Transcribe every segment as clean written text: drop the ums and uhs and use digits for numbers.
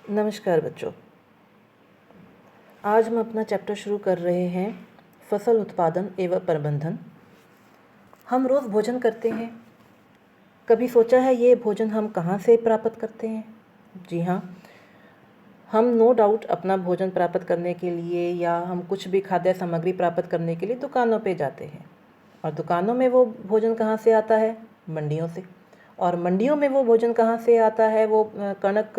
नमस्कार बच्चों। आज हम अपना चैप्टर शुरू कर रहे हैं फसल उत्पादन एवं प्रबंधन। हम रोज़ भोजन करते हैं। कभी सोचा है ये भोजन हम कहाँ से प्राप्त करते हैं? जी हाँ, हम नो डाउट अपना भोजन प्राप्त करने के लिए या हम कुछ भी खाद्य सामग्री प्राप्त करने के लिए दुकानों पे जाते हैं। और दुकानों में वो भोजन कहाँ से आता है? मंडियों से। और मंडियों में वो भोजन कहाँ से आता है? वो कणक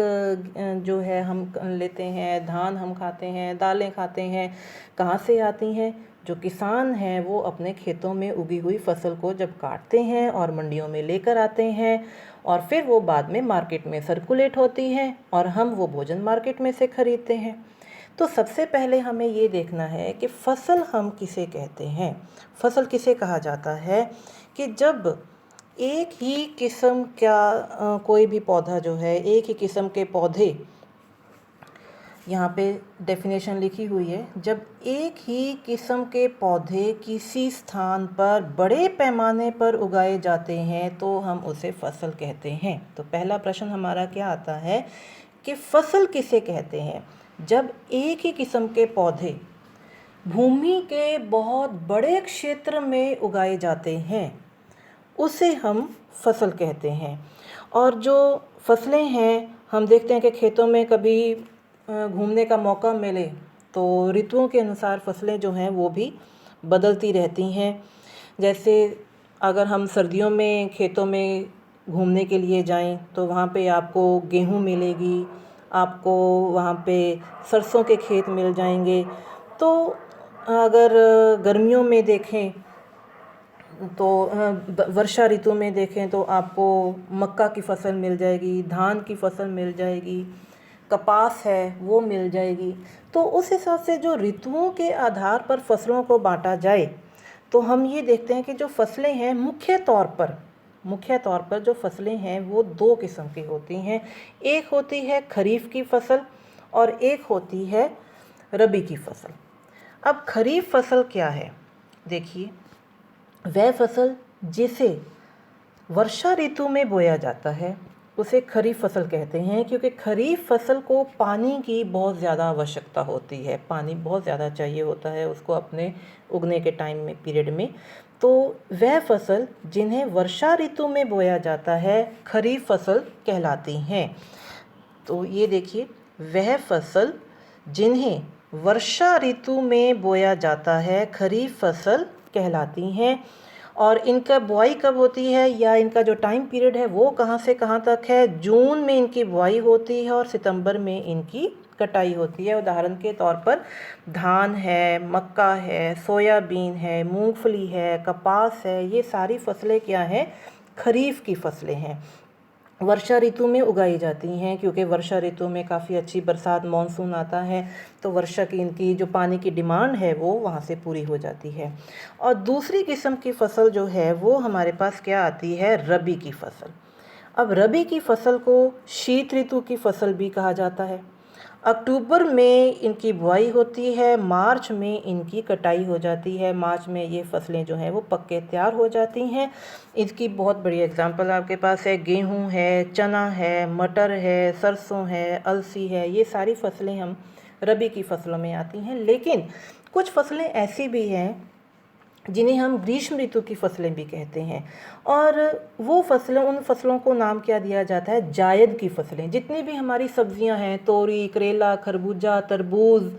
जो है हम लेते हैं, धान हम खाते हैं, दालें खाते हैं, कहाँ से आती हैं? जो किसान हैं वो अपने खेतों में उगी हुई फसल को जब काटते हैं और मंडियों में लेकर आते हैं और फिर वो बाद में मार्केट में सर्कुलेट होती हैं और हम वो भोजन मार्केट में से खरीदते हैं। तो सबसे पहले हमें ये देखना है कि फसल हम किसे कहते हैं। फसल किसे कहा जाता है कि जब एक ही किस्म का कोई भी पौधा जो है, एक ही किस्म के पौधे, यहाँ पे डेफिनेशन लिखी हुई है, जब एक ही किस्म के पौधे किसी स्थान पर बड़े पैमाने पर उगाए जाते हैं तो हम उसे फसल कहते हैं। तो पहला प्रश्न हमारा क्या आता है कि फसल किसे कहते हैं? जब एक ही किस्म के पौधे भूमि के बहुत बड़े क्षेत्र में उगाए जाते हैं उसे हम फसल कहते हैं। और जो फसलें हैं, हम देखते हैं कि खेतों में कभी घूमने का मौका मिले तो ऋतुओं के अनुसार फसलें जो हैं वो भी बदलती रहती हैं। जैसे अगर हम सर्दियों में खेतों में घूमने के लिए जाएं तो वहाँ पे आपको गेहूँ मिलेगी, आपको वहाँ पे सरसों के खेत मिल जाएंगे। तो अगर गर्मियों में देखें तो वर्षा ऋतु में देखें तो आपको मक्का की फसल मिल जाएगी, धान की फसल मिल जाएगी, कपास है वो मिल जाएगी। तो उस हिसाब से जो ऋतुओं के आधार पर फसलों को बांटा जाए तो हम ये देखते हैं कि जो फसलें हैं मुख्य तौर पर जो फसलें हैं वो दो किस्म की होती हैं। एक होती है खरीफ की फसल और एक होती है रबी की फसल। अब खरीफ फसल क्या है? देखिए, वह फसल जिसे वर्षा ऋतु में बोया जाता है उसे खरीफ फसल कहते हैं, क्योंकि खरीफ फसल को पानी की बहुत ज़्यादा आवश्यकता होती है। पानी बहुत ज़्यादा चाहिए होता है उसको अपने उगने के टाइम में, पीरियड में। तो वह फसल जिन्हें वर्षा ऋतु में बोया जाता है खरीफ फसल कहलाती हैं। तो ये देखिए, वह फसल जिन्हें वर्षा ऋतु में बोया जाता है खरीफ फसल कहलाती हैं। और इनका बुआई कब होती है या इनका जो टाइम पीरियड है वो कहाँ से कहाँ तक है? जून में इनकी बुआई होती है और सितंबर में इनकी कटाई होती है। उदाहरण के तौर पर धान है, मक्का है, सोयाबीन है, मूंगफली है, कपास है, ये सारी फसलें क्या हैं? खरीफ की फसलें हैं। वर्षा ऋतु में उगाई जाती हैं क्योंकि वर्षा ऋतु में काफ़ी अच्छी बरसात, मानसून आता है तो वर्षा की इनकी जो पानी की डिमांड है वो वहाँ से पूरी हो जाती है। और दूसरी किस्म की फसल जो है वो हमारे पास क्या आती है? रबी की फसल। अब रबी की फसल को शीत ऋतु की फसल भी कहा जाता है। अक्टूबर में इनकी बुआई होती है, मार्च में इनकी कटाई हो जाती है। मार्च में ये फसलें जो हैं वो पक के तैयार हो जाती हैं। इसकी बहुत बड़ी एग्जांपल आपके पास है, गेहूं है, चना है, मटर है, सरसों है, अलसी है। ये सारी फसलें हम रबी की फसलों में आती हैं। लेकिन कुछ फसलें ऐसी भी हैं जिन्हें हम ग्रीष्म ऋतु की फसलें भी कहते हैं। और वो फसलें, उन फसलों को नाम क्या दिया जाता है? जायद की फसलें। जितनी भी हमारी सब्जियां हैं, तोरी, करेला, खरबूजा, तरबूज,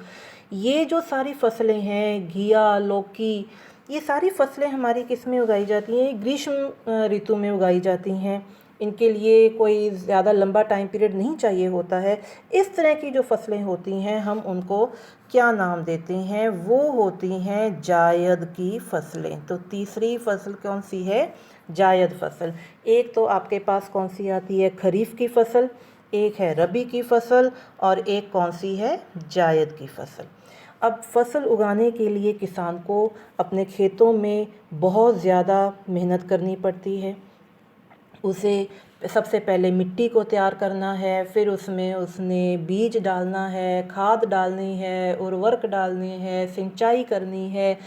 ये जो सारी फसलें हैं, घिया, लौकी, ये सारी फसलें हमारी किस में उगाई जाती हैं? ग्रीष्म ऋतु में उगाई जाती हैं। इनके लिए कोई ज़्यादा लंबा टाइम पीरियड नहीं चाहिए होता है। इस तरह की जो फसलें होती हैं हम उनको क्या नाम देते हैं? वो होती हैं जायद की फसलें। तो तीसरी फसल कौन सी है? जायद फसल। एक तो आपके पास कौन सी आती है? खरीफ की फसल, एक है रबी की फसल और एक कौन सी है? जायद की फसल। अब फसल उगाने के लिए किसान को अपने खेतों में बहुत ज़्यादा मेहनत करनी पड़ती है। उसे सबसे पहले मिट्टी को तैयार करना है, फिर उसमें उसने बीज डालना है, खाद डालनी है, उर्वरक डालनी है, सिंचाई करनी है,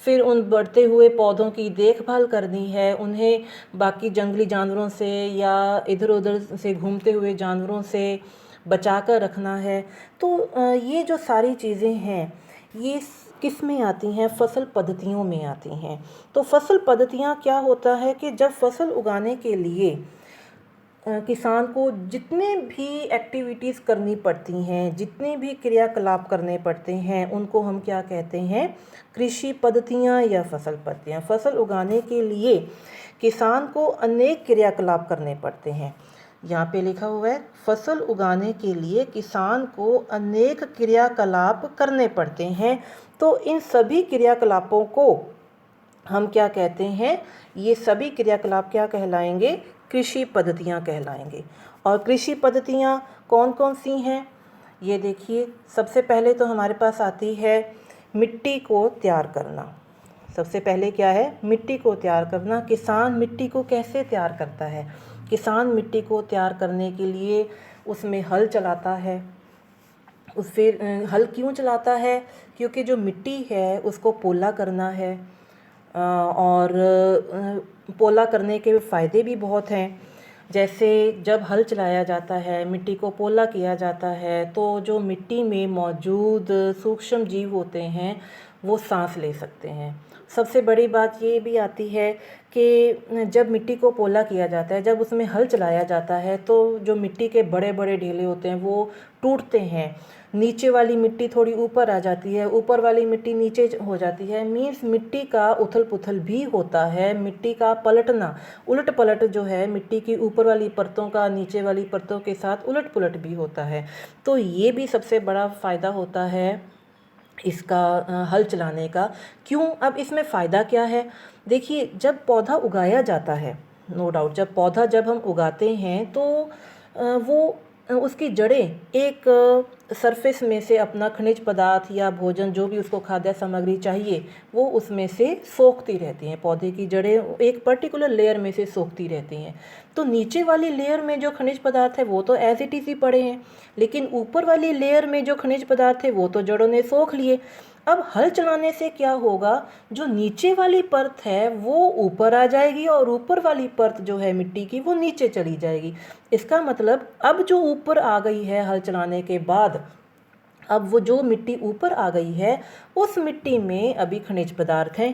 फिर उन बढ़ते हुए पौधों की देखभाल करनी है, उन्हें बाकी जंगली जानवरों से या इधर उधर से घूमते हुए जानवरों से बचा कर रखना है। तो ये जो सारी चीज़ें हैं ये किस में आती हैं? फसल पद्धतियों में आती हैं। तो फसल पद्धतियाँ क्या होता है कि जब फसल उगाने के लिए किसान को जितने भी एक्टिविटीज़ करनी पड़ती हैं, जितने भी क्रियाकलाप करने पड़ते हैं, उनको हम क्या कहते हैं? कृषि पद्धतियाँ या फसल पद्धतियाँ। फसल उगाने के लिए किसान को अनेक क्रियाकलाप करने पड़ते हैं। यहाँ पे लिखा हुआ है फसल उगाने के लिए किसान को अनेक क्रियाकलाप करने पड़ते हैं। तो इन सभी क्रियाकलापों को हम क्या कहते हैं? ये सभी क्रियाकलाप क्या कहलाएंगे? कृषि पद्धतियाँ कहलाएंगे। और कृषि पद्धतियाँ कौन कौन सी हैं? ये देखिए, सबसे पहले तो हमारे पास आती है मिट्टी को तैयार करना। सबसे पहले क्या है? मिट्टी को तैयार करना। किसान मिट्टी को कैसे तैयार करता है? किसान मिट्टी को तैयार करने के लिए उसमें हल चलाता है। फिर हल क्यों चलाता है? क्योंकि जो मिट्टी है उसको पोला करना है। और पोला करने के फ़ायदे भी बहुत हैं। जैसे जब हल चलाया जाता है, मिट्टी को पोला किया जाता है, तो जो मिट्टी में मौजूद सूक्ष्म जीव होते हैं वो सांस ले सकते हैं। सबसे बड़ी बात ये भी आती है कि जब मिट्टी को पोला किया जाता है, जब उसमें हल चलाया जाता है, तो जो मिट्टी के बड़े बड़े ढेले होते हैं वो टूटते हैं। नीचे वाली मिट्टी थोड़ी ऊपर आ जाती है, ऊपर वाली मिट्टी नीचे हो जाती है। मीन्स मिट्टी का उथल पुथल भी होता है, मिट्टी का पलटना, उलट पलट जो है मिट्टी की ऊपर वाली परतों का नीचे वाली परतों के साथ उलट पुलट भी होता है। तो ये भी सबसे बड़ा फ़ायदा होता है इसका हल चलाने का। क्यों? अब इसमें फ़ायदा क्या है? देखिए, जब पौधा उगाया जाता है, नो डाउट जब पौधा जब हम उगाते हैं तो वो उसकी जड़ें एक सरफेस में से अपना खनिज पदार्थ या भोजन जो भी उसको खाद्य सामग्री चाहिए वो उसमें से सोखती रहती हैं। पौधे की जड़ें एक पर्टिकुलर लेयर में से सोखती रहती हैं। तो नीचे वाली लेयर में जो खनिज पदार्थ है वो तो एज इट इज़ ही पड़े हैं, लेकिन ऊपर वाली लेयर में जो खनिज पदार्थ है वो तो जड़ों ने सोख लिए। अब हल चलाने से क्या होगा? जो नीचे वाली परत है वो ऊपर आ जाएगी और ऊपर वाली परत जो है मिट्टी की वो नीचे चली जाएगी। इसका मतलब अब जो ऊपर आ गई है हल चलाने के बाद, अब वो जो मिट्टी ऊपर आ गई है उस मिट्टी में अभी खनिज पदार्थ हैं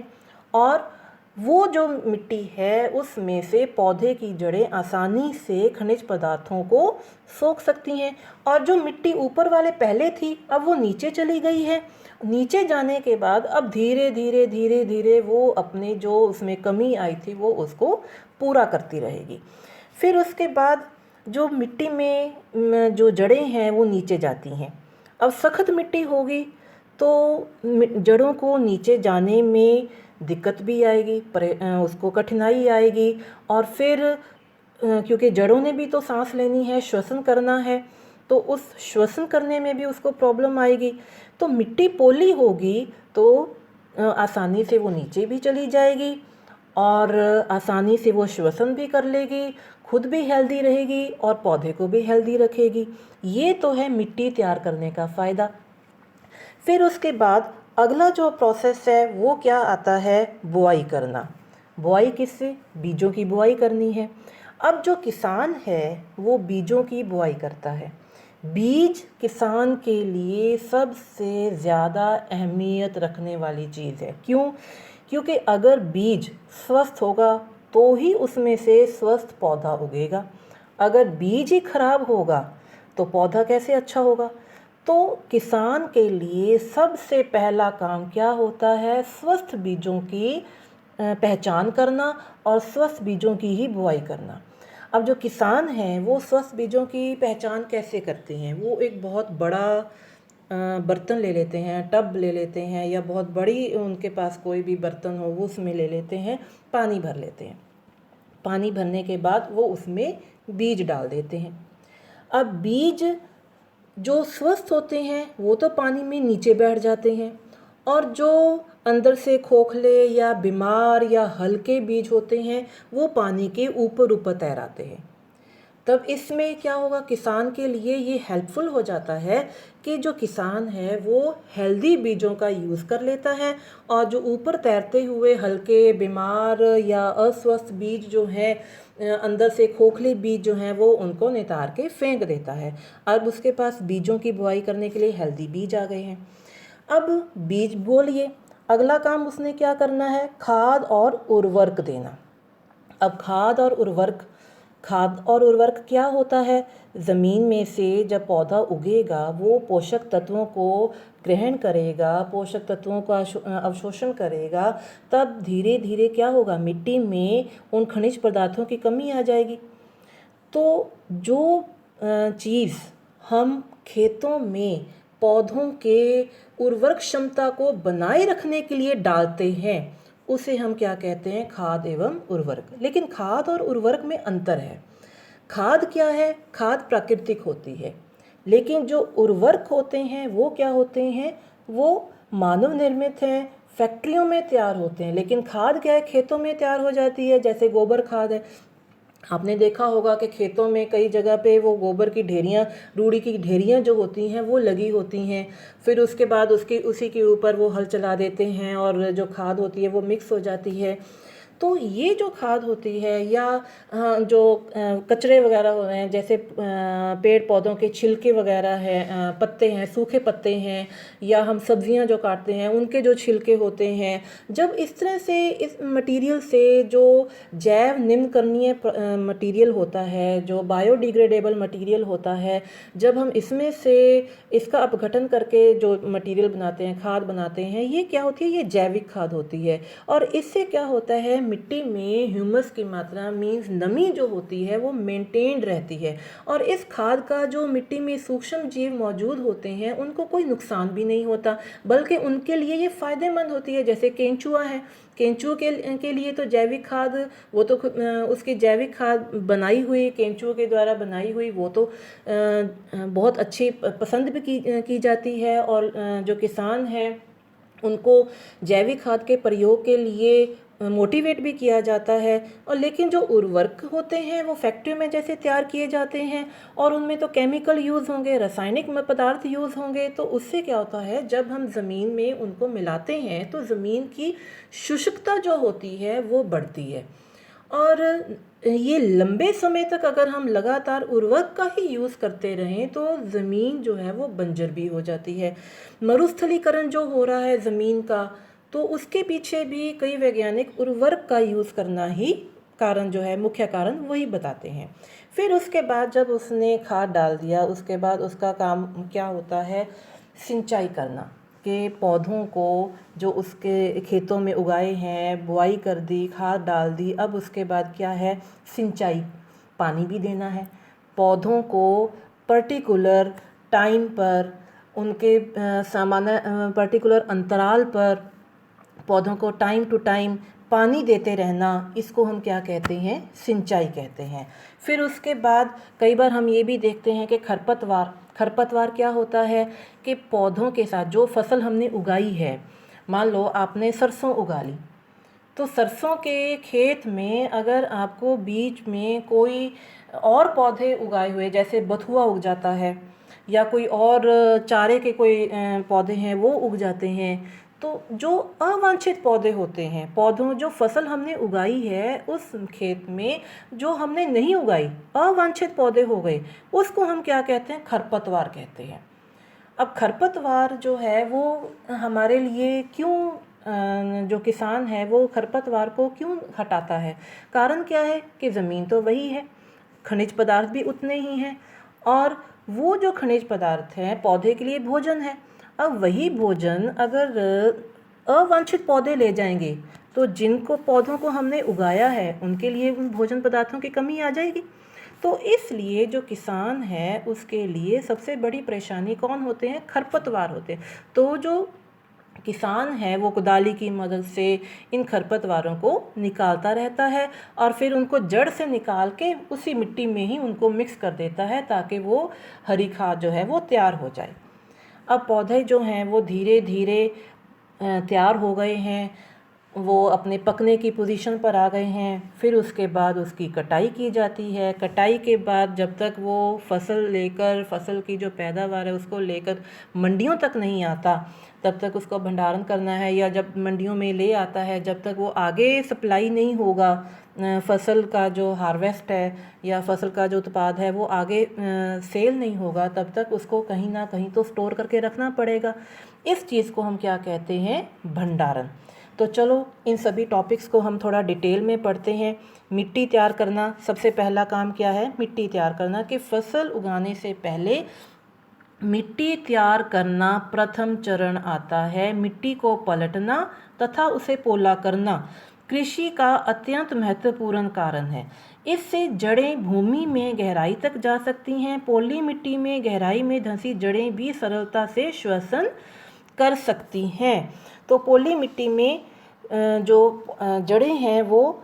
और वो जो मिट्टी है उसमें से पौधे की जड़ें आसानी से खनिज पदार्थों को सोख सकती हैं। और जो मिट्टी ऊपर वाले पहले थी अब वो नीचे चली गई है। नीचे जाने के बाद अब धीरे धीरे धीरे धीरे वो अपने जो उसमें कमी आई थी वो उसको पूरा करती रहेगी। फिर उसके बाद जो मिट्टी में जो जड़ें हैं वो नीचे जाती हैं। अब सख्त मिट्टी होगी तो जड़ों को नीचे जाने में दिक्कत भी आएगी, उसको कठिनाई आएगी। और फिर क्योंकि जड़ों ने भी तो सांस लेनी है, श्वसन करना है, तो उस श्वसन करने में भी उसको प्रॉब्लम आएगी। तो मिट्टी पोली होगी तो आसानी से वो नीचे भी चली जाएगी और आसानी से वो श्वसन भी कर लेगी, खुद भी हेल्दी रहेगी और पौधे को भी हेल्दी रखेगी। ये तो है मिट्टी तैयार करने का फ़ायदा। फिर उसके बाद अगला जो प्रोसेस है वो क्या आता है? बुआई करना। बुआई किससे? बीजों की बुआई करनी है। अब जो किसान है वो बीजों की बुआई करता है। बीज किसान के लिए सबसे ज़्यादा अहमियत रखने वाली चीज़ है। क्यों? क्योंकि अगर बीज स्वस्थ होगा तो ही उसमें से स्वस्थ पौधा उगेगा। अगर बीज ही खराब होगा तो पौधा कैसे अच्छा होगा? तो किसान के लिए सबसे पहला काम क्या होता है? स्वस्थ बीजों की पहचान करना और स्वस्थ बीजों की ही बुआई करना। अब जो किसान हैं वो स्वस्थ बीजों की पहचान कैसे करते हैं? वो एक बहुत बड़ा बर्तन ले लेते हैं, टब ले लेते हैं या बहुत बड़ी उनके पास कोई भी बर्तन हो वो उसमें ले लेते हैं, पानी भर लेते हैं। पानी भरने के बाद वो उसमें बीज डाल देते हैं। अब बीज जो स्वस्थ होते हैं वो तो पानी में नीचे बैठ जाते हैं और जो अंदर से खोखले या बीमार या हल्के बीज होते हैं वो पानी के ऊपर ऊपर तैराते हैं। तब इसमें क्या होगा, किसान के लिए ये हेल्पफुल हो जाता है कि जो किसान है वो हेल्दी बीजों का यूज़ कर लेता है, और जो ऊपर तैरते हुए हल्के बीमार या अस्वस्थ बीज जो हैं, अंदर से खोखले बीज जो हैं, वो उनको नितार के फेंक देता है। अब उसके पास बीजों की बुआई करने के लिए हेल्दी बीज आ गए हैं। अब बीज बो लिए, अगला काम उसने क्या करना है, खाद और उर्वरक देना। अब खाद और उर्वरक क्या होता है, ज़मीन में से जब पौधा उगेगा वो पोषक तत्वों को ग्रहण करेगा, पोषक तत्वों का अवशोषण करेगा, तब धीरे धीरे क्या होगा, मिट्टी में उन खनिज पदार्थों की कमी आ जाएगी। तो जो चीज़ हम खेतों में पौधों के उर्वरक क्षमता को बनाए रखने के लिए डालते हैं, उसे हम क्या कहते हैं, खाद एवं उर्वरक। लेकिन खाद और उर्वरक में अंतर है। खाद क्या है, खाद प्राकृतिक होती है, लेकिन जो उर्वरक होते हैं वो क्या होते हैं, वो मानव निर्मित हैं, फैक्ट्रियों में तैयार होते हैं। लेकिन खाद क्या है, खेतों में तैयार हो जाती है, जैसे गोबर खाद है। आपने देखा होगा कि खेतों में कई जगह पे वो गोबर की ढेरियाँ, रूढ़ी की ढेरियाँ जो होती हैं वो लगी होती हैं। फिर उसके बाद उसी के ऊपर वो हल चला देते हैं और जो खाद होती है वो मिक्स हो जाती है। तो ये जो खाद होती है, या जो कचरे वगैरह हो रहे हैं, जैसे पेड़ पौधों के छिलके वगैरह हैं, पत्ते हैं, सूखे पत्ते हैं, या हम सब्जियां जो काटते हैं उनके जो छिलके होते हैं, जब इस तरह से इस मटेरियल से जो जैव निम्नकरणीय मटेरियल होता है, जो बायोडिग्रेडेबल मटेरियल होता है, जब हम इसमें से इसका अपघटन करके जो मटेरियल बनाते हैं, खाद बनाते हैं, ये क्या होती है, ये जैविक खाद होती है। और इससे क्या होता है, मिट्टी में ह्यूमस की मात्रा मीन्स नमी जो होती है वो मेंटेन्ड रहती है, और इस खाद का जो मिट्टी में सूक्ष्म जीव मौजूद होते हैं उनको कोई नुकसान भी नहीं होता, बल्कि उनके लिए ये फ़ायदेमंद होती है। जैसे केंचुआ है, केंचुओं के लिए तो जैविक खाद, वो तो उसकी जैविक खाद बनाई हुई, केंचुओं के द्वारा बनाई हुई, वो तो बहुत अच्छी पसंद भी की जाती है। और जो किसान हैं उनको जैविक खाद के प्रयोग के लिए मोटिवेट भी किया जाता है। और लेकिन जो उर्वरक होते हैं वो फैक्ट्री में जैसे तैयार किए जाते हैं, और उनमें तो केमिकल यूज़ होंगे, रासायनिक पदार्थ यूज़ होंगे, तो उससे क्या होता है, जब हम ज़मीन में उनको मिलाते हैं तो ज़मीन की शुष्कता जो होती है वो बढ़ती है। और ये लंबे समय तक अगर हम लगातार उर्वरक का ही यूज़ करते रहें तो ज़मीन जो है वो बंजर भी हो जाती है। मरुस्थलीकरण जो हो रहा है ज़मीन का, तो उसके पीछे भी कई वैज्ञानिक उर्वरक का यूज़ करना ही कारण जो है, मुख्य कारण वही बताते हैं। फिर उसके बाद जब उसने खाद डाल दिया, उसके बाद उसका काम क्या होता है, सिंचाई करना, के पौधों को जो उसके खेतों में उगाए हैं, बुआई कर दी, खाद डाल दी, अब उसके बाद क्या है, सिंचाई, पानी भी देना है। पौधों को पर्टिकुलर टाइम पर, उनके सामान्य पर्टिकुलर अंतराल पर पौधों को टाइम टू टाइम पानी देते रहना, इसको हम क्या कहते हैं, सिंचाई कहते हैं। फिर उसके बाद कई बार हम ये भी देखते हैं कि खरपतवार क्या होता है कि पौधों के साथ जो फसल हमने उगाई है, मान लो आपने सरसों उगा ली, तो सरसों के खेत में अगर आपको बीच में कोई और पौधे उगाए हुए, जैसे बथुआ उग जाता है, या कोई और चारे के कोई पौधे हैं वो उग जाते हैं, तो जो अवांछित पौधे होते हैं, पौधों जो फसल हमने उगाई है उस खेत में जो हमने नहीं उगाई, अवांछित पौधे हो गए, उसको हम क्या कहते हैं, खरपतवार कहते हैं। अब खरपतवार जो है वो हमारे लिए क्यों, जो किसान है वो खरपतवार को क्यों हटाता है, कारण क्या है कि ज़मीन तो वही है, खनिज पदार्थ भी उतने ही हैं, और वो जो खनिज पदार्थ हैं पौधे के लिए भोजन है। अब वही भोजन अगर अवांछित पौधे ले जाएंगे तो जिनको पौधों को हमने उगाया है उनके लिए उन भोजन पदार्थों की कमी आ जाएगी। तो इसलिए जो किसान है उसके लिए सबसे बड़ी परेशानी कौन होते हैं, खरपतवार होते हैं। तो जो किसान है वो कुदाली की मदद से इन खरपतवारों को निकालता रहता है, और फिर उनको जड़ से निकाल के उसी मिट्टी में ही उनको मिक्स कर देता है, ताकि वो हरी खाद जो है वो तैयार हो जाए। अब पौधे जो हैं वो धीरे धीरे तैयार हो गए हैं, वो अपने पकने की पोजीशन पर आ गए हैं। फिर उसके बाद उसकी कटाई की जाती है। कटाई के बाद जब तक वो फसल की जो पैदावार है उसको लेकर मंडियों तक नहीं आता, तब तक उसको भंडारण करना है। या जब मंडियों में ले आता है, जब तक वो आगे सप्लाई नहीं होगा, फसल का जो हार्वेस्ट है या फसल का जो उत्पाद है वो आगे सेल नहीं होगा, तब तक उसको कहीं ना कहीं तो स्टोर करके रखना पड़ेगा। इस चीज़ को हम क्या कहते हैं? भंडारण। तो चलो इन सभी टॉपिक्स को हम थोड़ा डिटेल में पढ़ते हैं। मिट्टी तैयार करना, सबसे पहला काम क्या है? मिट्टी तैयार करना। कि फसल उगाने से पहले मिट्टी तैयार करना प्रथम चरण आता है। मिट्टी को पलटना तथा उसे पोला करना कृषि का अत्यंत महत्वपूर्ण कारण है। इससे जड़ें भूमि में गहराई तक जा सकती हैं। पोली मिट्टी में गहराई में धंसी जड़ें भी सरलता से श्वसन कर सकती हैं। तो पोली मिट्टी में जो जड़ें हैं वो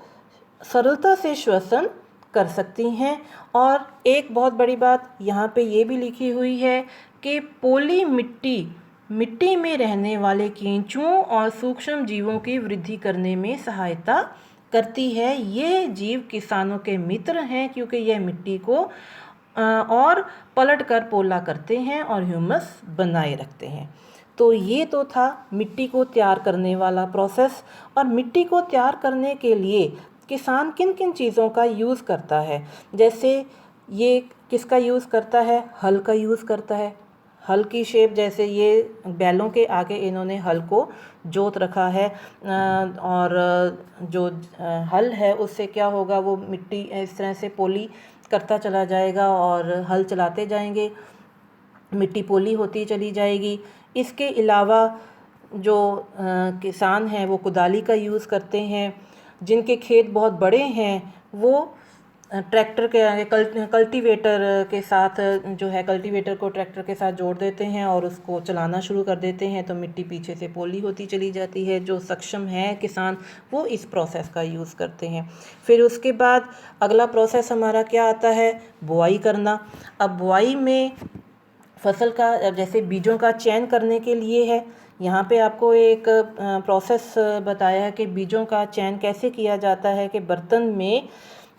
सरलता से श्वसन कर सकती हैं। और एक बहुत बड़ी बात यहाँ पे ये भी लिखी हुई है कि पोली मिट्टी में रहने वाले कींचुओं और सूक्ष्म जीवों की वृद्धि करने में सहायता करती है। ये जीव किसानों के मित्र हैं क्योंकि यह मिट्टी को और पलट कर पोला करते हैं और ह्यूमस बनाए रखते हैं। तो ये तो था मिट्टी को तैयार करने वाला प्रोसेस। और मिट्टी को तैयार करने के लिए किसान किन किन चीज़ों का यूज़ करता है? जैसे ये किसका यूज़ करता है? हल का यूज़ करता है। हल की शेप, जैसे ये बैलों के आगे इन्होंने हल को जोत रखा है और जो हल है उससे क्या होगा, वो मिट्टी इस तरह से पोली करता चला जाएगा और हल चलाते जाएंगे, मिट्टी पोली होती चली जाएगी। इसके अलावा जो किसान हैं वो कुदाली का यूज़ करते हैं। जिनके खेत बहुत बड़े हैं वो ट्रैक्टर के आगे कल्टीवेटर के साथ जो है कल्टीवेटर को ट्रैक्टर के साथ जोड़ देते हैं और उसको चलाना शुरू कर देते हैं, तो मिट्टी पीछे से पोली होती चली जाती है। जो सक्षम है किसान वो इस प्रोसेस का यूज़ करते हैं। फिर उसके बाद अगला प्रोसेस हमारा क्या आता है? बुआई करना। अब बुआई में फसल का जैसे बीजों का चयन करने के लिए है। यहाँ पे आपको एक प्रोसेस बताया है कि बीजों का चयन कैसे किया जाता है। कि बर्तन में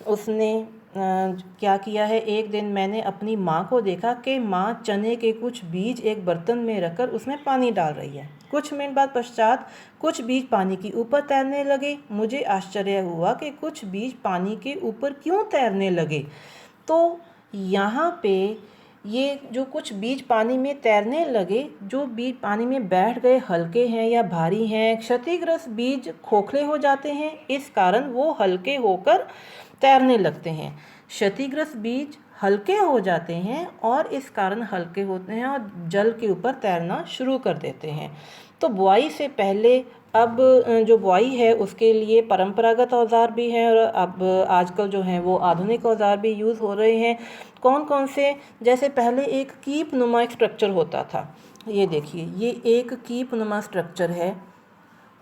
उसने क्या किया है, एक दिन मैंने अपनी माँ को देखा कि माँ चने के कुछ बीज एक बर्तन में रखकर उसमें पानी डाल रही है। कुछ मिनट बाद पश्चात कुछ बीज पानी के ऊपर तैरने लगे। मुझे आश्चर्य हुआ कि कुछ बीज पानी के ऊपर क्यों तैरने लगे। तो यहाँ पे ये जो कुछ बीज पानी में तैरने लगे, जो बीज पानी में बैठ गए हल्के हैं या भारी हैं। क्षतिग्रस्त बीज खोखले हो जाते हैं, इस कारण वो हल्के होकर तैरने लगते हैं। क्षतिग्रस्त बीज हल्के हो जाते हैं और इस कारण हल्के होते हैं और जल के ऊपर तैरना शुरू कर देते हैं। तो बुआई से पहले अब जो बुआई है उसके लिए परंपरागत औजार भी हैं और अब आजकल जो हैं वो आधुनिक औजार भी यूज़ हो रहे हैं। कौन कौन से? जैसे पहले एक कीप नुमा स्ट्रक्चर होता था। ये देखिए, ये एक कीप नुमा स्ट्रक्चर है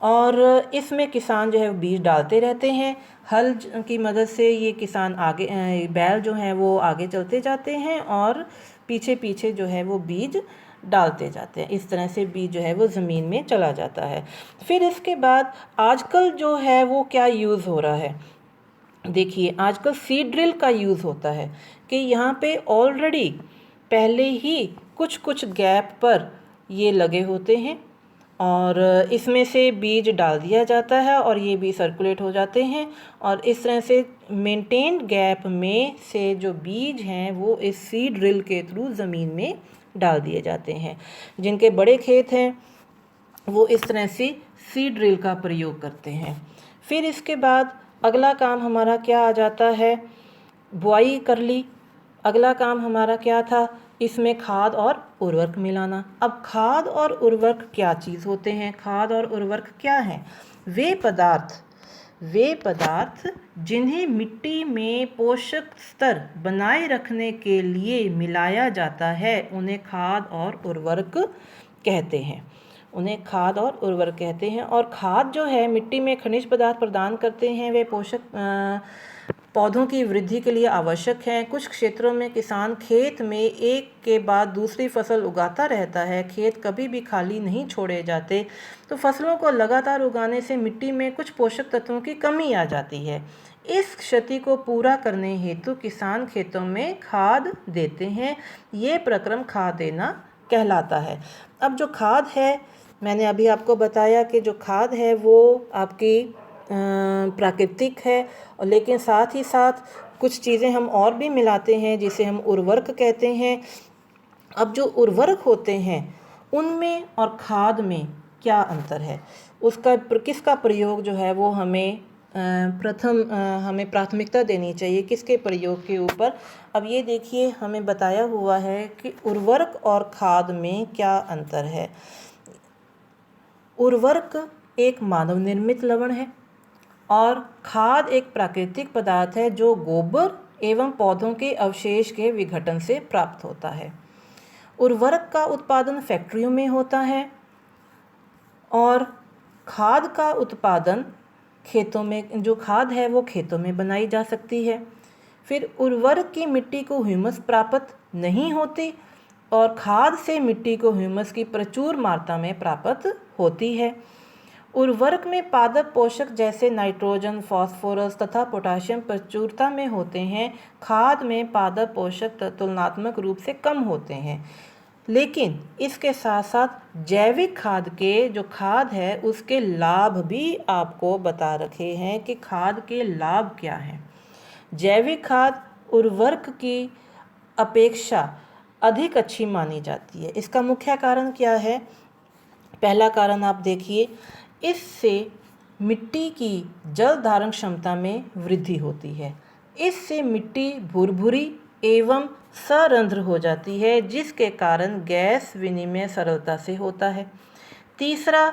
और इसमें किसान जो है बीज डालते रहते हैं। हल की मदद से ये किसान आगे बैल जो हैं वो आगे चलते जाते हैं और पीछे पीछे जो है वो बीज डालते जाते हैं। इस तरह से बीज जो है वो ज़मीन में चला जाता है। फिर इसके बाद आजकल जो है वो क्या यूज़ हो रहा है? देखिए, आजकल सीड ड्रिल का यूज़ होता है कि यहाँ पे ऑलरेडी पहले ही कुछ कुछ गैप पर ये लगे होते हैं और इसमें से बीज डाल दिया जाता है और ये भी सर्कुलेट हो जाते हैं और इस तरह से मेंटेन्ड गैप में से जो बीज हैं वो इस सीड ड्रिल के थ्रू ज़मीन में डाल दिए जाते हैं। जिनके बड़े खेत हैं वो इस तरह से सीड ड्रिल का प्रयोग करते हैं। फिर इसके बाद अगला काम हमारा क्या आ जाता है? बुआई कर ली। अगला काम हमारा क्या था? इसमें खाद और उर्वरक मिलाना। अब खाद और उर्वरक क्या चीज़ होते हैं? खाद और उर्वरक क्या हैं? वे पदार्थ जिन्हें मिट्टी में पोषक स्तर बनाए रखने के लिए मिलाया जाता है उन्हें खाद और उर्वरक कहते हैं। और खाद जो है मिट्टी में खनिज पदार्थ प्रदान करते हैं। वे पोषक पौधों की वृद्धि के लिए आवश्यक हैं। कुछ क्षेत्रों में किसान खेत में एक के बाद दूसरी फसल उगाता रहता है, खेत कभी भी खाली नहीं छोड़े जाते। तो फसलों को लगातार उगाने से मिट्टी में कुछ पोषक तत्वों की कमी आ जाती है। इस क्षति को पूरा करने हेतु किसान खेतों में खाद देते हैं। ये प्रक्रम खाद देना कहलाता है। अब जो खाद है, मैंने अभी आपको बताया कि जो खाद है वो आपकी प्राकृतिक है, और लेकिन साथ ही साथ कुछ चीज़ें हम और भी मिलाते हैं जिसे हम उर्वरक कहते हैं। अब जो उर्वरक होते हैं उनमें और खाद में क्या अंतर है, उसका किसका प्रयोग जो है वो हमें हमें प्राथमिकता देनी चाहिए, किसके प्रयोग के ऊपर। अब ये देखिए, हमें बताया हुआ है कि उर्वरक और खाद में क्या अंतर है। उर्वरक एक मानव निर्मित लवण है और खाद एक प्राकृतिक पदार्थ है जो गोबर एवं पौधों के अवशेष के विघटन से प्राप्त होता है। उर्वरक का उत्पादन फैक्ट्रियों में होता है और खाद का उत्पादन खेतों में, जो खाद है वो खेतों में बनाई जा सकती है। फिर उर्वरक की मिट्टी को ह्यूमस प्राप्त नहीं होती और खाद से मिट्टी को ह्यूमस की प्रचुर मात्रा में प्राप्त होती है। उर्वरक में पादप पोषक जैसे नाइट्रोजन, फास्फोरस तथा पोटाशियम प्रचुरता में होते हैं। खाद में पादप पोषक तुलनात्मक रूप से कम होते हैं। लेकिन इसके साथ साथ जैविक खाद के जो खाद है उसके लाभ भी आपको बता रखे हैं कि खाद के लाभ क्या हैं। जैविक खाद उर्वरक की अपेक्षा अधिक अच्छी मानी जाती है। इसका मुख्य कारण क्या है? पहला कारण आप देखिए, इससे मिट्टी की जल धारण क्षमता में वृद्धि होती है। इससे मिट्टी भुरभुरी एवं सरंध्र हो जाती है, जिसके कारण गैस विनिमय सरलता से होता है। तीसरा,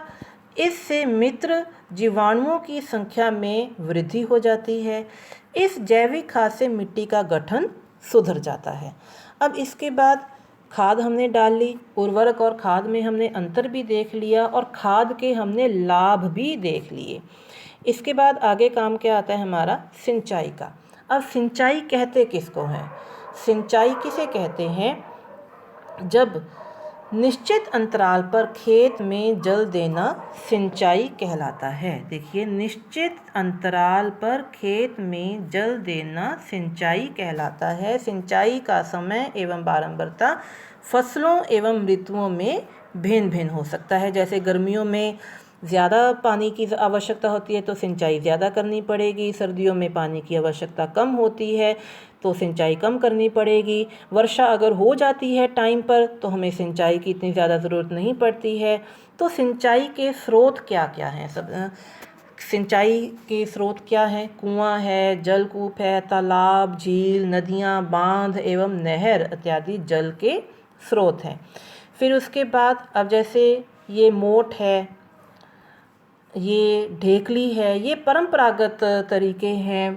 इससे मित्र जीवाणुओं की संख्या में वृद्धि हो जाती है। इस जैविक खाद से मिट्टी का गठन सुधर जाता है। अब इसके बाद खाद हमने डाल ली, उर्वरक और खाद में हमने अंतर भी देख लिया और खाद के हमने लाभ भी देख लिए। इसके बाद आगे काम क्या आता है हमारा? सिंचाई का। अब सिंचाई कहते किसको हैं? सिंचाई किसे कहते हैं? जब निश्चित अंतराल पर खेत में जल देना सिंचाई कहलाता है। देखिए, निश्चित अंतराल पर खेत में जल देना सिंचाई कहलाता है। सिंचाई का समय एवं बारंबारता फसलों एवं ऋतुओं में भिन्न भिन्न हो सकता है। जैसे गर्मियों में ज़्यादा पानी की आवश्यकता होती है तो सिंचाई ज़्यादा करनी पड़ेगी। सर्दियों में पानी की आवश्यकता कम होती है तो सिंचाई कम करनी पड़ेगी। वर्षा अगर हो जाती है टाइम पर तो हमें सिंचाई की इतनी ज़्यादा ज़रूरत नहीं पड़ती है। तो सिंचाई के स्रोत क्या क्या हैं? सिंचाई के स्रोत क्या हैं? कुआं है, जलकूप है, तालाब, झील, नदियाँ, बांध एवं नहर इत्यादि जल के स्रोत हैं। फिर उसके बाद अब जैसे ये मोट है, ये ढेकली है, ये परंपरागत तरीके हैं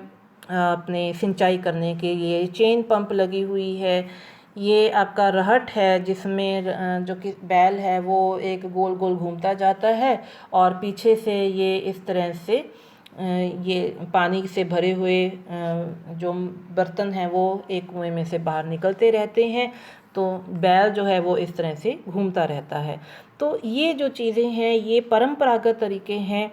अपने सिंचाई करने के। ये चेन पंप लगी हुई है। ये आपका रहट है जिसमें जो कि बैल है वो एक गोल गोल घूमता जाता है और पीछे से ये इस तरह से ये पानी से भरे हुए जो बर्तन हैं वो एक कुएं में से बाहर निकलते रहते हैं। तो बैल जो है वो इस तरह से घूमता रहता है। तो ये जो चीज़ें हैं ये परंपरागत तरीके हैं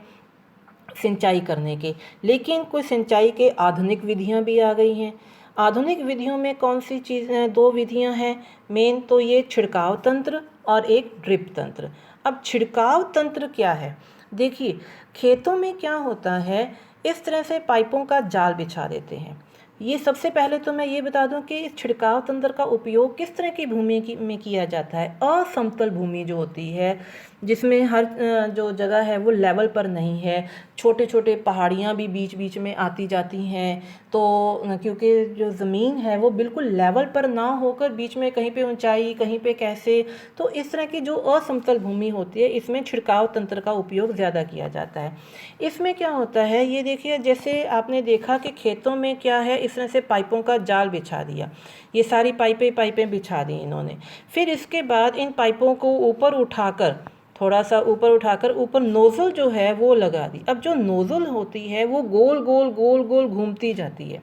सिंचाई करने के। लेकिन कुछ सिंचाई के आधुनिक विधियां भी आ गई हैं। आधुनिक विधियों में कौन सी चीज़ें? दो विधियां हैं मेन, तो ये छिड़काव तंत्र और एक ड्रिप तंत्र। अब छिड़काव तंत्र क्या है? देखिए, खेतों में क्या होता है, इस तरह से पाइपों का जाल बिछा देते हैं। ये सबसे पहले तो मैं ये बता दूं कि इस छिड़काव तंत्र का उपयोग किस तरह की भूमि में किया जाता है। असमतल भूमि जो होती है, जिसमें हर जो जगह है वो लेवल पर नहीं है, छोटे छोटे पहाड़ियाँ भी बीच बीच में आती जाती हैं। तो क्योंकि जो ज़मीन है वो बिल्कुल लेवल पर ना होकर बीच में कहीं पे ऊंचाई कहीं पे कैसे, तो इस तरह की जो असमतल भूमि होती है इसमें छिड़काव तंत्र का उपयोग ज़्यादा किया जाता है। इसमें क्या होता है, ये देखिए, जैसे आपने देखा कि खेतों में क्या है, इस तरह से पाइपों का जाल बिछा दिया। ये सारी पाइपें बिछा दी इन्होंने। फिर इसके बाद इन पाइपों को ऊपर उठाकर, थोड़ा सा ऊपर उठाकर ऊपर नोज़ल जो है वो लगा दी। अब जो नोज़ल होती है वो गोल गोल गोल गोल घूमती जाती है।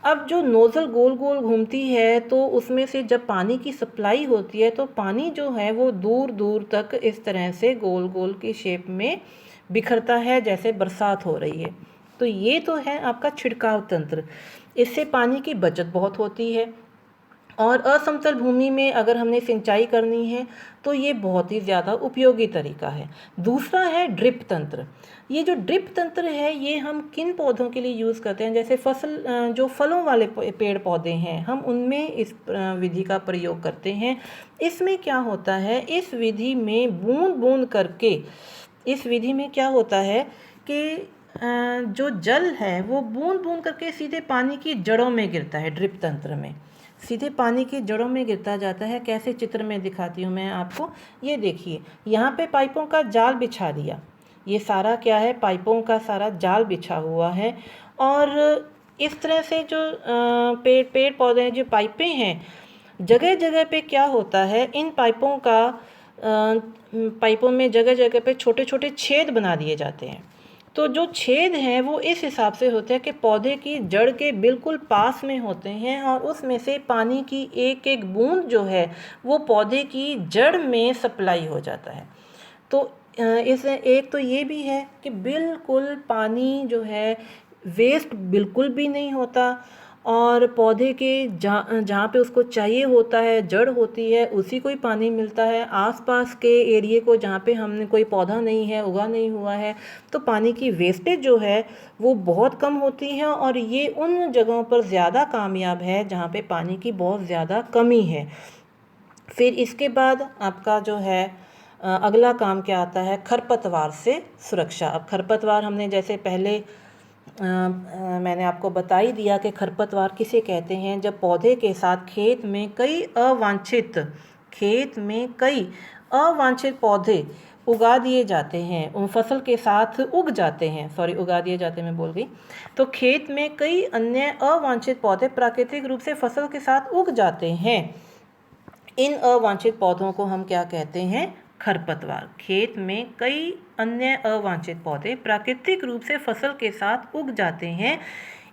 अब जो नोज़ल गोल गोल घूमती है तो उसमें से जब पानी की सप्लाई होती है तो पानी जो है वो दूर दूर तक इस तरह से गोल गोल की शेप में बिखरता है, जैसे बरसात हो रही है। तो ये तो है आपका छिड़काव तंत्र। इससे पानी की बचत बहुत होती है। और असमतल भूमि में अगर हमने सिंचाई करनी है तो ये बहुत ही ज़्यादा उपयोगी तरीका है। दूसरा है ड्रिप तंत्र। ये जो ड्रिप तंत्र है ये हम किन पौधों के लिए यूज़ करते हैं, जैसे जो फलों वाले पेड़ पौधे हैं हम उनमें इस विधि का प्रयोग करते हैं। इसमें क्या होता है, इस विधि में बूंद बूंद करके, इस विधि में क्या होता है कि जो जल है वो बूंद बूंद करके सीधे पानी की जड़ों में गिरता है। ड्रिप तंत्र में सीधे पानी की जड़ों में गिरता जाता है। कैसे, चित्र में दिखाती हूँ मैं आपको। ये देखिए, यहाँ पे पाइपों का जाल बिछा दिया। ये सारा क्या है, पाइपों का सारा जाल बिछा हुआ है। और इस तरह से जो पेड़ पौधे हैं, जो पाइपें हैं, जगह जगह पे क्या होता है, इन पाइपों में जगह जगह पे छोटे छोटे छेद बना दिए जाते हैं। तो जो छेद हैं वो इस हिसाब से होते हैं कि पौधे की जड़ के बिल्कुल पास में होते हैं और उसमें से पानी की एक एक बूंद जो है वो पौधे की जड़ में सप्लाई हो जाता है। तो इस एक तो ये भी है कि बिल्कुल पानी जो है वेस्ट बिल्कुल भी नहीं होता, और पौधे के जहाँ पे उसको चाहिए होता है, जड़ होती है, उसी को ही पानी मिलता है। आसपास के एरिए को जहाँ पे हमने कोई पौधा नहीं है, उगा नहीं हुआ है, तो पानी की वेस्टेज जो है वो बहुत कम होती है। और ये उन जगहों पर ज़्यादा कामयाब है जहाँ पे पानी की बहुत ज़्यादा कमी है। फिर इसके बाद आपका जो है अगला काम क्या आता है, खरपतवार से सुरक्षा। अब खरपतवार हमने जैसे पहले मैंने आपको बता ही दिया कि खरपतवार किसे कहते हैं, जब पौधे के साथ खेत में कई अवांछित पौधे उगा दिए जाते हैं, उन फसल के साथ उग जाते हैं, सॉरी उगा दिए जाते मैं बोल गई। तो खेत में कई अन्य अवांछित पौधे प्राकृतिक रूप से फसल के साथ उग जाते हैं। इन अवांछित पौधों को हम क्या कहते हैं, खरपतवार। खेत में कई अन्य अवांछित पौधे प्राकृतिक रूप से फसल के साथ उग जाते हैं,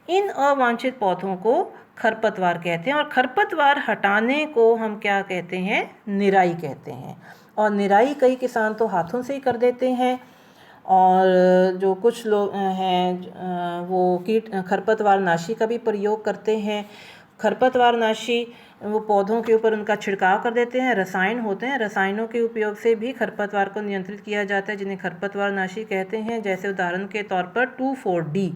इन अवांछित पौधों को खरपतवार कहते हैं। और खरपतवार हटाने को हम क्या कहते हैं, निराई कहते हैं। और निराई कई किसान तो हाथों से ही कर देते हैं, और जो कुछ लोग हैं वो खरपतवार नाशी का भी प्रयोग करते हैं। खरपतवार नाशी वो पौधों के ऊपर उनका छिड़काव कर देते हैं। रसायन होते हैं, रसायनों के उपयोग से भी खरपतवार को नियंत्रित किया जाता है, जिन्हें खरपतवार नाशी कहते हैं। जैसे उदाहरण के तौर पर 2,4-D,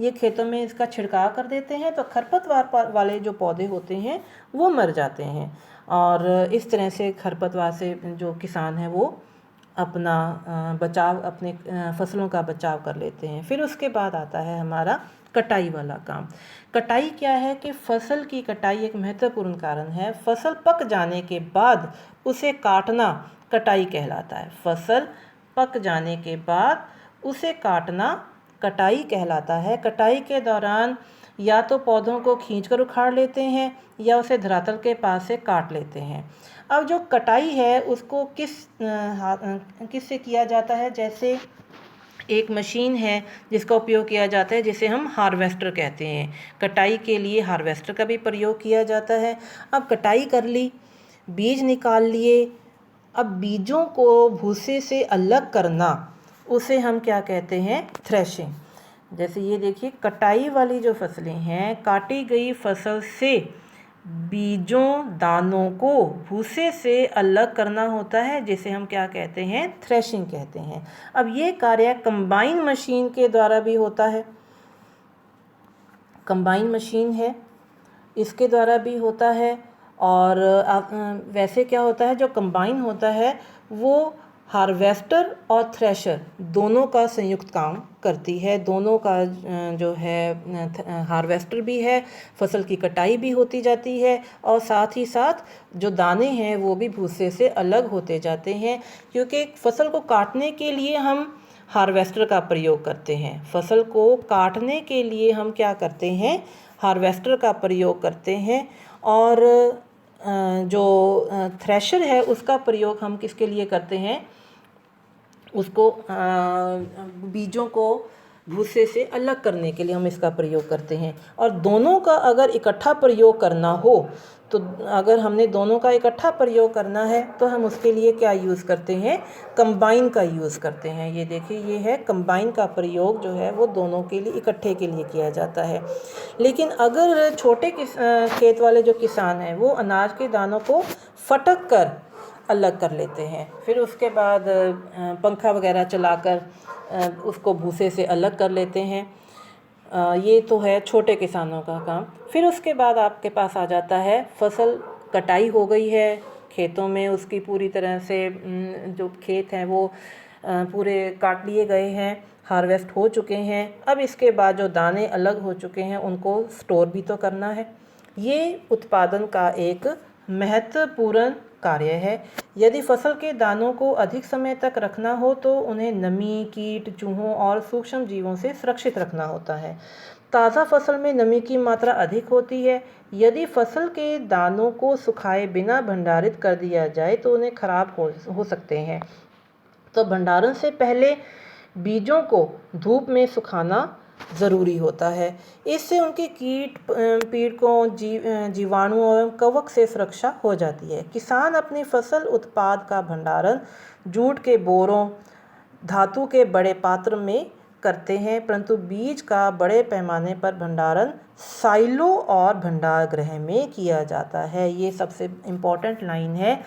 ये खेतों में इसका छिड़काव कर देते हैं तो खरपतवार वाले जो पौधे होते हैं वो मर जाते हैं। और इस तरह से खरपतवार से जो किसान हैं वो अपना बचाव, अपने फसलों का बचाव कर लेते हैं। फिर उसके बाद आता है हमारा कटाई वाला काम। कटाई क्या है कि फसल की कटाई एक महत्वपूर्ण कारण है। फसल पक जाने के बाद उसे काटना कटाई कहलाता है। फसल पक जाने के बाद उसे काटना कटाई कहलाता है। कटाई के दौरान या तो पौधों को खींचकर उखाड़ लेते हैं या उसे धरातल के पास से काट लेते हैं। अब जो कटाई है उसको किससे किया जाता है, जैसे एक मशीन है जिसका उपयोग किया जाता है, जिसे हम हार्वेस्टर कहते हैं। कटाई के लिए हार्वेस्टर का भी प्रयोग किया जाता है। अब कटाई कर ली, बीज निकाल लिए, अब बीजों को भूसे से अलग करना, उसे हम क्या कहते हैं, थ्रेशिंग। जैसे ये देखिए, कटाई वाली जो फसलें हैं, काटी गई फसल से बीजों दानों को भूसे से अलग करना होता है, जिसे हम क्या कहते हैं, थ्रेशिंग कहते हैं। अब ये कार्य कंबाइन मशीन के द्वारा भी होता है। कंबाइन मशीन है, इसके द्वारा भी होता है। और वैसे क्या होता है, जो कंबाइन होता है वो हार्वेस्टर और थ्रेशर दोनों का संयुक्त काम करती है। दोनों का जो है, हार्वेस्टर भी है, फसल की कटाई भी होती जाती है, और साथ ही साथ जो दाने हैं वो भी भूसे से अलग होते जाते हैं। क्योंकि फसल को काटने के लिए हम हार्वेस्टर का प्रयोग करते हैं। फसल को काटने के लिए हम क्या करते हैं, हार्वेस्टर का प्रयोग करते हैं। और जो थ्रेशर है उसका प्रयोग हम किसके लिए करते हैं, उसको बीजों को भूसे से अलग करने के लिए हम इसका प्रयोग करते हैं। और दोनों का अगर इकट्ठा प्रयोग करना हो तो अगर हमने दोनों का इकट्ठा प्रयोग करना है तो हम उसके लिए क्या यूज़ करते हैं, कंबाइन का यूज़ करते हैं। ये देखिए, ये है कंबाइन का प्रयोग जो है वो दोनों के लिए इकट्ठे के लिए किया जाता है। लेकिन अगर छोटे खेत वाले जो किसान हैं वो अनाज के दानों को फटक कर अलग कर लेते हैं, फिर उसके बाद पंखा वगैरह चलाकर उसको भूसे से अलग कर लेते हैं। ये तो है छोटे किसानों का काम। फिर उसके बाद आपके पास आ जाता है फसल कटाई हो गई है खेतों में, उसकी पूरी तरह से जो खेत हैं वो पूरे काट लिए गए हैं, हार्वेस्ट हो चुके हैं। अब इसके बाद जो दाने अलग हो चुके हैं उनको स्टोर भी तो करना है। ये उत्पादन का एक महत्वपूर्ण कार्य है। यदि फसल के दानों को अधिक समय तक रखना हो तो उन्हें नमी, कीट, चूहों और सूक्ष्म जीवों से सुरक्षित रखना होता है। ताज़ा फसल में नमी की मात्रा अधिक होती है। यदि फसल के दानों को सुखाए बिना भंडारित कर दिया जाए तो उन्हें खराब हो सकते हैं। तो भंडारण से पहले बीजों को धूप में सुखाना ज़रूरी होता है। इससे उनके कीट पीड़कों, जीवाणु और कवक से सुरक्षा हो जाती है। किसान अपनी फसल उत्पाद का भंडारण जूट के बोरों, धातु के बड़े पात्र में करते हैं, परंतु बीज का बड़े पैमाने पर भंडारण साइलो और भंडार गृह में किया जाता है। ये सबसे इम्पोर्टेंट लाइन है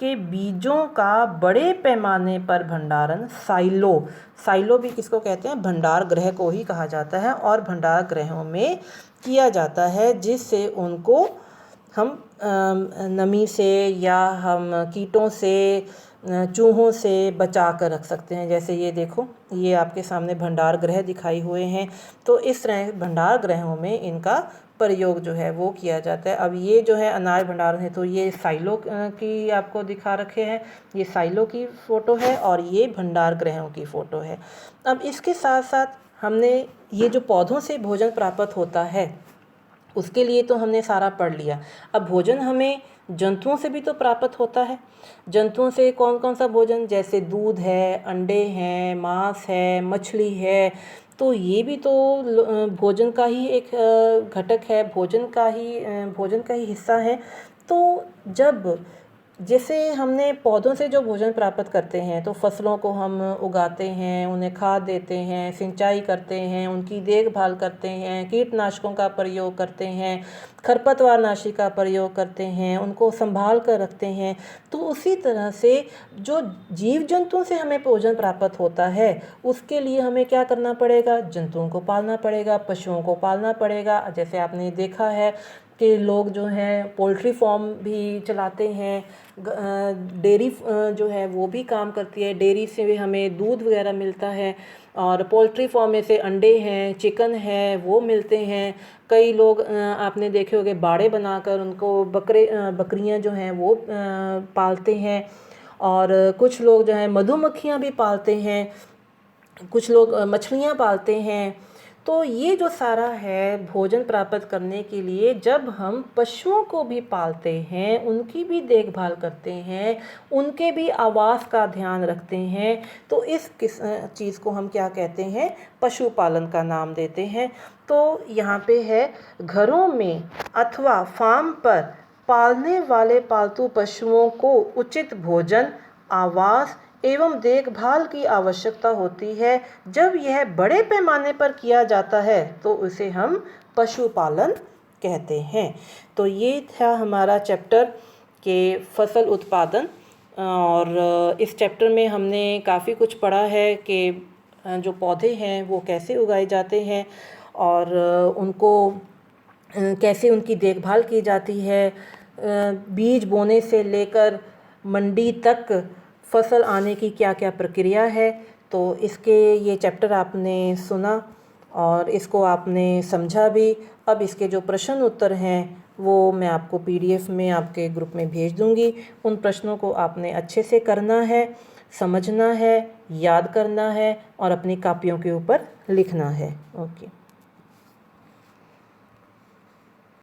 कि बीजों का बड़े पैमाने पर भंडारण साइलो भी किसको कहते हैं, भंडार गृह को ही कहा जाता है, और भंडार गृहों में किया जाता है, जिससे उनको हम नमी से या हम कीटों से, चूहों से बचा कर रख सकते हैं। जैसे ये देखो, ये आपके सामने भंडार गृह दिखाई हुए हैं। तो इस तरह भंडार गृहों में इनका प्रयोग जो है वो किया जाता है। अब ये जो है अनाज भंडारण है, तो ये साइलो की आपको दिखा रखे हैं, ये साइलो की फ़ोटो है और ये भंडार गृहों की फ़ोटो है। अब इसके साथ साथ हमने ये जो पौधों से भोजन प्राप्त होता है उसके लिए तो हमने सारा पढ़ लिया। अब भोजन हमें जंतुओं से भी तो प्राप्त होता है। जंतुओं से कौन कौन सा भोजन, जैसे दूध है, अंडे हैं, मांस है, मछली है, तो ये भी तो भोजन का ही एक घटक है, भोजन का ही हिस्सा है। तो जब जैसे हमने पौधों से जो भोजन प्राप्त करते हैं तो फसलों को हम उगाते हैं, उन्हें खाद देते हैं, सिंचाई करते हैं, उनकी देखभाल करते हैं, कीटनाशकों का प्रयोग करते हैं, खरपतवारनाशी का प्रयोग करते हैं, उनको संभाल कर रखते हैं। तो उसी तरह से जो जीव जंतुओं से हमें भोजन प्राप्त होता है उसके लिए हमें क्या करना पड़ेगा, जंतुओं को पालना पड़ेगा, पशुओं को पालना पड़ेगा। जैसे आपने देखा है कि लोग जो हैं पोल्ट्री फार्म भी चलाते हैं, डेयरी जो है वो भी काम करती है, डेयरी से भी हमें दूध वगैरह मिलता है, और पोल्ट्री फार्म में से अंडे हैं, चिकन है, वो मिलते हैं। कई लोग आपने देखे होंगे बाड़े बनाकर उनको बकरियां जो हैं वो पालते हैं, और कुछ लोग जो हैं मधुमक्खियां भी पालते हैं, कुछ लोग मछलियां पालते हैं। तो ये जो सारा है भोजन प्राप्त करने के लिए, जब हम पशुओं को भी पालते हैं, उनकी भी देखभाल करते हैं, उनके भी आवास का ध्यान रखते हैं, तो इस चीज़ को हम क्या कहते हैं, पशुपालन का नाम देते हैं। तो यहाँ पे है, घरों में अथवा फार्म पर पालने वाले पालतू पशुओं को उचित भोजन, आवास एवं देखभाल की आवश्यकता होती है। जब यह बड़े पैमाने पर किया जाता है तो उसे हम पशुपालन कहते हैं। तो ये था हमारा चैप्टर के फसल उत्पादन, और इस चैप्टर में हमने काफ़ी कुछ पढ़ा है कि जो पौधे हैं वो कैसे उगाए जाते हैं और उनको कैसे उनकी देखभाल की जाती है, बीज बोने से लेकर मंडी तक फसल आने की क्या क्या प्रक्रिया है। तो इसके ये चैप्टर आपने सुना और इसको आपने समझा भी। अब इसके जो प्रश्न उत्तर हैं वो मैं आपको PDF में आपके ग्रुप में भेज दूंगी। उन प्रश्नों को आपने अच्छे से करना है, समझना है, याद करना है और अपनी कॉपियों के ऊपर लिखना है। ओके।